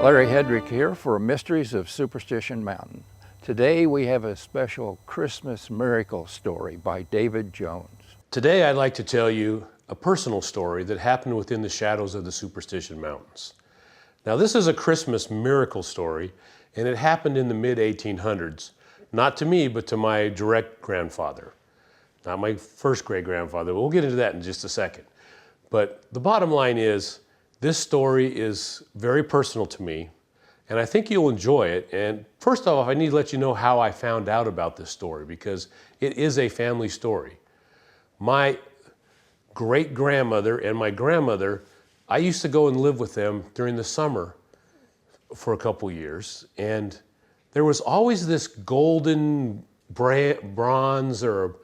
Larry Hedrick here for Mysteries of Superstition Mountain. Today we have a special Christmas miracle story by David Jones. Today I'd like to tell you a personal story that happened within the shadows of the Superstition Mountains. Now this is a Christmas miracle story, and it happened in the mid-1800s. Not to me, but to my direct grandfather. Not my first great grandfather. We'll get into that in just a second. But the bottom line is, this story is very personal to me, and I think you'll enjoy it. And first off, I need to let you know how I found out about this story, because it is a family story. My great-grandmother and my grandmother, I used to go and live with them during the summer for a couple years, and there was always this golden bronze, or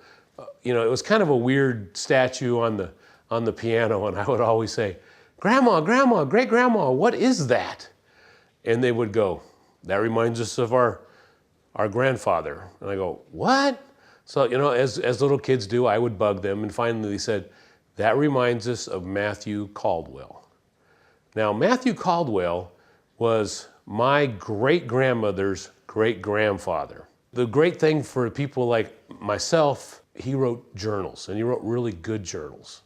it was kind of a weird statue on the piano, and I would always say, "Grandma, Grandma, great-grandma, what is that?" And they would go, "That reminds us of our grandfather." And I go, "What?" So, as little kids do, I would bug them, and finally they said, "That reminds us of Matthew Caldwell." Now, Matthew Caldwell was my great-grandmother's great-grandfather. The great thing for people like myself, he wrote journals, and he wrote really good journals.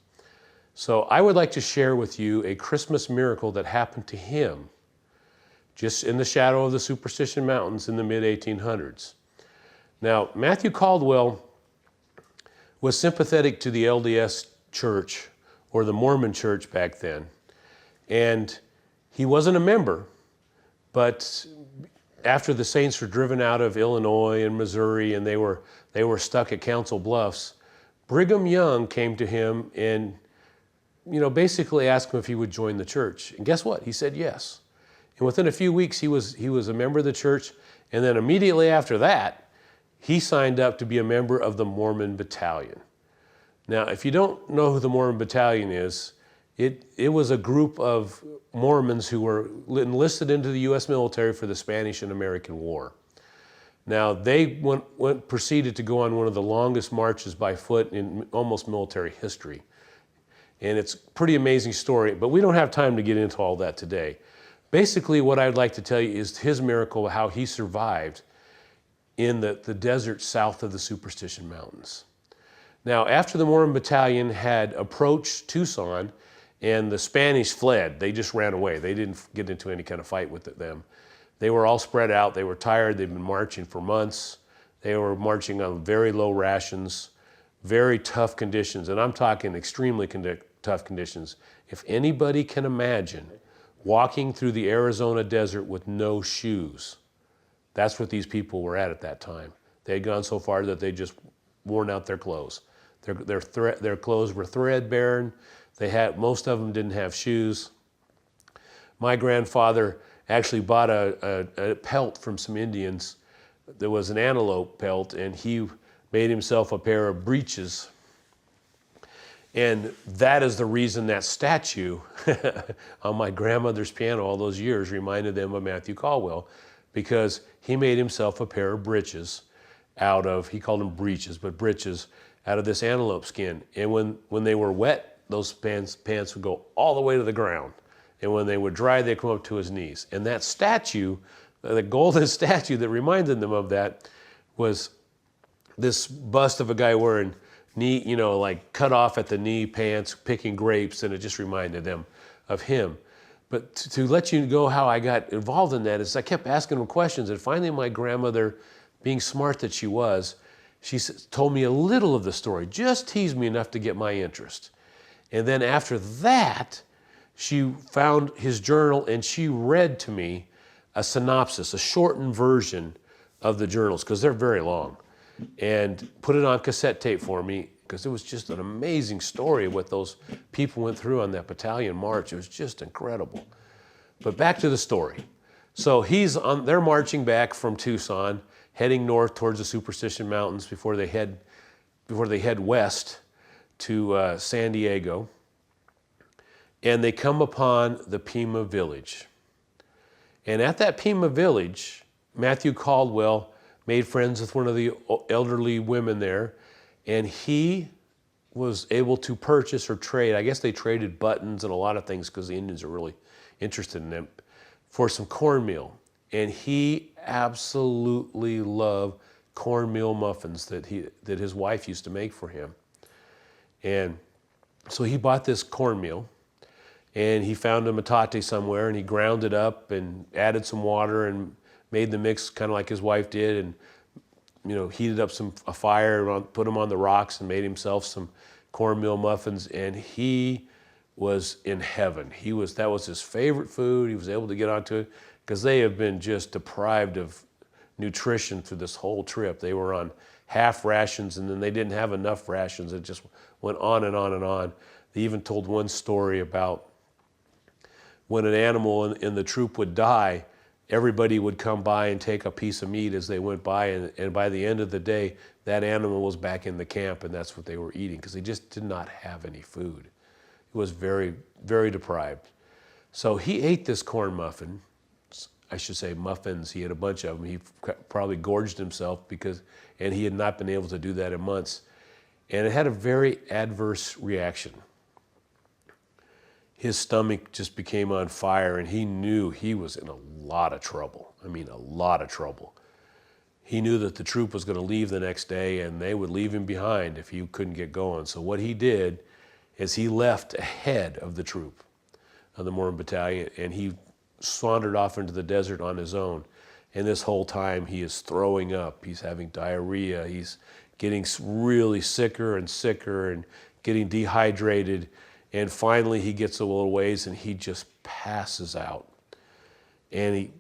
So I would like to share with you a Christmas miracle that happened to him just in the shadow of the Superstition Mountains in the mid-1800s. Now, Matthew Caldwell was sympathetic to the LDS church, or the Mormon church back then, and he wasn't a member, but after the saints were driven out of Illinois and Missouri and they were stuck at Council Bluffs, Brigham Young came to him and basically asked him if he would join the church. And guess what? He said yes. And within a few weeks, he was a member of the church. And then immediately after that, he signed up to be a member of the Mormon Battalion. Now, if you don't know who the Mormon Battalion is, it was a group of Mormons who were enlisted into the U.S. military for the Spanish and American War. Now, they proceeded to go on one of the longest marches by foot in almost military history. And it's a pretty amazing story, but we don't have time to get into all that today. Basically, what I'd like to tell you is his miracle, how he survived in the desert south of the Superstition Mountains. Now, after the Mormon Battalion had approached Tucson and the Spanish fled, they just ran away. They didn't get into any kind of fight with them. They were all spread out. They were tired. They'd been marching for months. They were marching on very low rations, very tough conditions, and I'm talking extremely tough conditions. If anybody can imagine walking through the Arizona desert with no shoes, that's what these people were at that time. They had gone so far that they just worn out their clothes. Their clothes were threadbare. Most of them didn't have shoes. My grandfather actually bought a pelt from some Indians. There was an antelope pelt, and he made himself a pair of breeches. And that is the reason that statue on my grandmother's piano all those years reminded them of Matthew Caldwell, because he made himself a pair of breeches out of, he called them breeches, but breeches out of this antelope skin. And when they were wet, those pants would go all the way to the ground. And when they would dry, they'd come up to his knees. And that statue, the golden statue that reminded them of that, was this bust of a guy wearing knee, like cut off at the knee pants, picking grapes, and it just reminded them of him. But to let you know how I got involved in that is I kept asking him questions, and finally my grandmother, being smart that she was, she told me a little of the story, just teased me enough to get my interest. And then after that, she found his journal and she read to me a synopsis, a shortened version of the journals, because they're very long, and put it on cassette tape for me, because it was just an amazing story of what those people went through on that battalion march. It was just incredible. But back to the story. So they're marching back from Tucson, heading north towards the Superstition Mountains before they head west to San Diego. And they come upon the Pima village. And at that Pima village, Matthew Caldwell made friends with one of the elderly women there, and he was able to purchase or trade, I guess they traded buttons and a lot of things because the Indians are really interested in them, for some cornmeal. And he absolutely loved cornmeal muffins that his wife used to make for him. And so he bought this cornmeal, and he found a metate somewhere, and he ground it up and added some water and made the mix kind of like his wife did, and heated up a fire, put them on the rocks, and made himself some cornmeal muffins. And he was in heaven. That was his favorite food. He was able to get onto it because they have been just deprived of nutrition through this whole trip. They were on half rations, and then they didn't have enough rations. It just went on and on and on. They even told one story about when an animal in the troop would die, everybody would come by and take a piece of meat as they went by, and by the end of the day, that animal was back in the camp, and that's what they were eating because they just did not have any food. It was very, very deprived. So he ate this corn muffin. I should say muffins. He had a bunch of them. He probably gorged himself and he had not been able to do that in months. And it had a very adverse reaction. His stomach just became on fire, and he knew he was in a lot of trouble. I mean, a lot of trouble. He knew that the troop was going to leave the next day, and they would leave him behind if he couldn't get going. So what he did is he left ahead of the troop, of the Mormon battalion, and he sauntered off into the desert on his own. And this whole time he is throwing up, he's having diarrhea, he's getting really sicker and sicker and getting dehydrated. And finally he gets a little ways and he just passes out. And he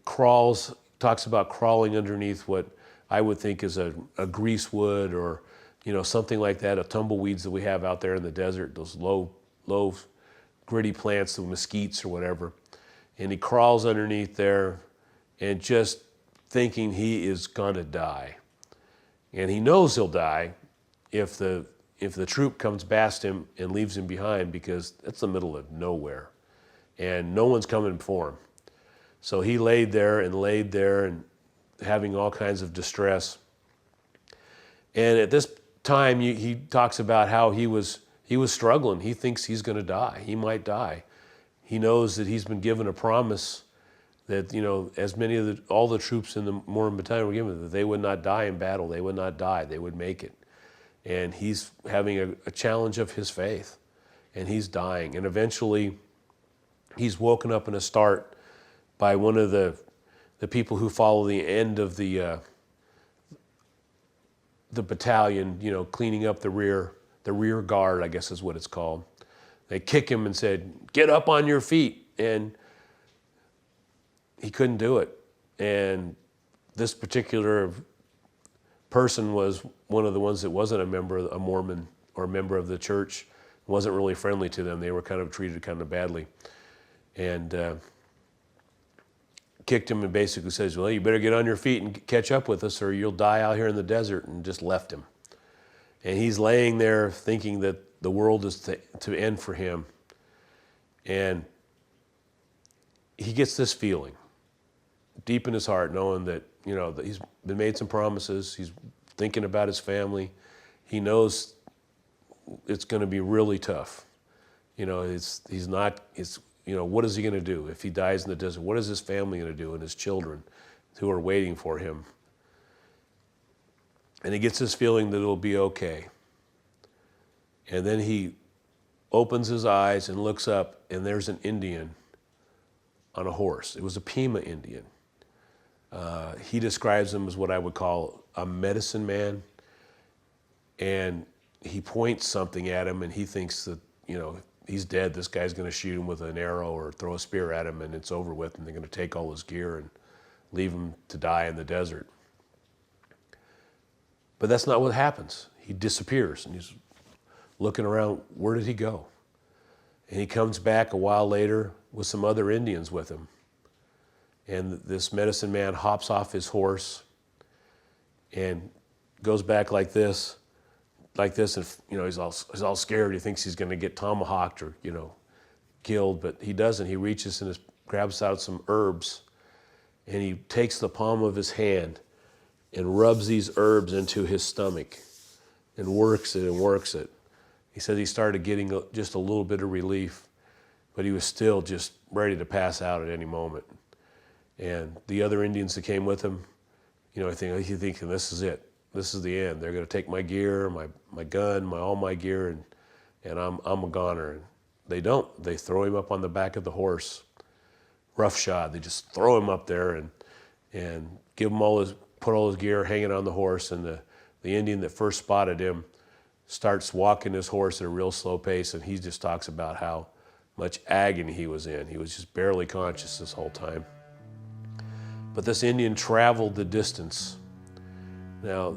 talks about crawling underneath what I would think is a greasewood or something like that, a tumbleweeds that we have out there in the desert, those low gritty plants, the mesquites or whatever. And he crawls underneath there and just thinking he is gonna die. And he knows he'll die if the troop comes past him and leaves him behind, because it's the middle of nowhere and no one's coming for him. So he laid there and having all kinds of distress. And at this time, he talks about how he was struggling. He thinks he's gonna die. He might die. He knows that he's been given a promise that, as many of all the troops in the Mormon battalion were given, that they would not die in battle. They would not die. They would make it. And he's having a challenge of his faith, and he's dying. And eventually, he's woken up in a start by one of the people who follow the end of the battalion, cleaning up the rear guard, I guess is what it's called. They kick him and said, "Get up on your feet." And he couldn't do it. And this particular person was one of the ones that wasn't a Mormon or a member of the church, wasn't really friendly to them. They were kind of treated kind of badly. And kicked him and basically says, "Well, you better get on your feet and catch up with us or you'll die out here in the desert," and just left him. And he's laying there thinking that the world is to end for him. And he gets this feeling deep in his heart, knowing that, that he's been made some promises. He's thinking about his family. He knows it's going to be really tough. What is he going to do if he dies in the desert? What is his family going to do and his children who are waiting for him? And he gets this feeling that it'll be okay. And then he opens his eyes and looks up, and there's an Indian on a horse. It was a Pima Indian. He describes him as what I would call a medicine man. And he points something at him, and he thinks that, he's dead. This guy's going to shoot him with an arrow or throw a spear at him, and it's over with, and they're going to take all his gear and leave him to die in the desert. But that's not what happens. He disappears, and he's looking around. Where did he go? And he comes back a while later with some other Indians with him. And this medicine man hops off his horse and goes back like this, and he's all scared. He thinks he's going to get tomahawked or killed, but he doesn't. He reaches and grabs out some herbs, and he takes the palm of his hand and rubs these herbs into his stomach and works it. He said he started getting just a little bit of relief, but he was still just ready to pass out at any moment. And the other Indians that came with him, you know, he's thinking this is it. This is the end. They're going to take my gear, my gun, all my gear, and I'm a goner. And they don't. They throw him up on the back of the horse, roughshod. They just throw him up there and give him put all his gear hanging on the horse. And the Indian that first spotted him starts walking his horse at a real slow pace, and he just talks about how much agony he was in. He was just barely conscious this whole time. But this Indian traveled the distance. Now,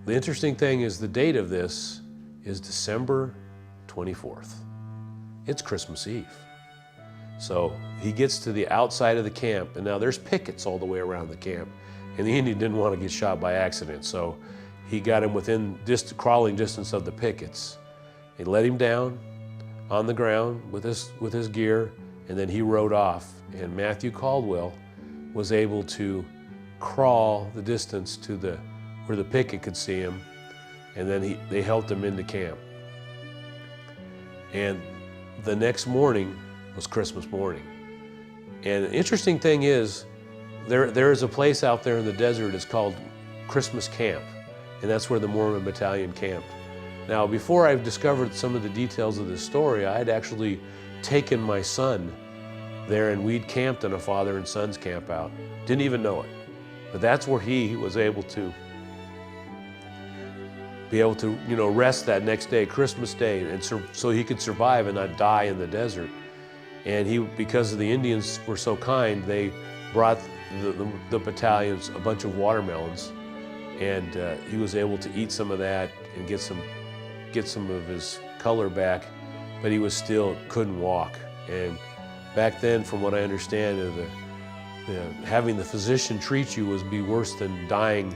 the interesting thing is the date of this is December 24th. It's Christmas Eve. So he gets to the outside of the camp, and now there's pickets all the way around the camp, and the Indian didn't want to get shot by accident, so he got him within crawling distance of the pickets. He let him down on the ground with his gear, and then he rode off, and Matthew Caldwell was able to crawl the distance to where the picket could see him, and then they helped him into camp. And the next morning was Christmas morning. And the interesting thing is, there is a place out there in the desert, it's called Christmas Camp, and that's where the Mormon battalion camped. Now, before I discovered some of the details of this story, I had actually taken my son there, and we'd camped in a father and son's camp out. Didn't even know it. But that's where he was able to rest that next day, Christmas Day, and so he could survive and not die in the desert. And because the Indians were so kind, they brought the battalions a bunch of watermelons, and he was able to eat some of that and get some of his color back, but he still couldn't walk. And back then, from what I understand, having the physician treat you would be worse than dying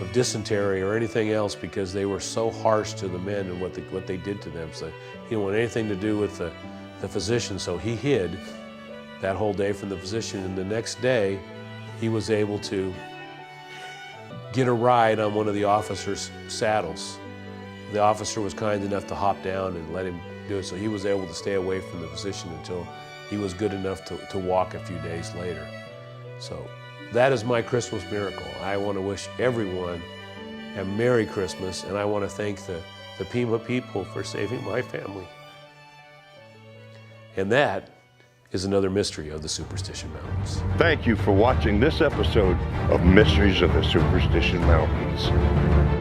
of dysentery or anything else, because they were so harsh to the men and what they did to them. So he didn't want anything to do with the physician, so he hid that whole day from the physician, and the next day he was able to get a ride on one of the officer's saddles. The officer was kind enough to hop down and let him do it, so he was able to stay away from the physician until he was good enough to walk a few days later. So that is my Christmas miracle. I want to wish everyone a Merry Christmas, and I want to thank the Pima people for saving my family. And that is another mystery of the Superstition Mountains. Thank you for watching this episode of Mysteries of the Superstition Mountains.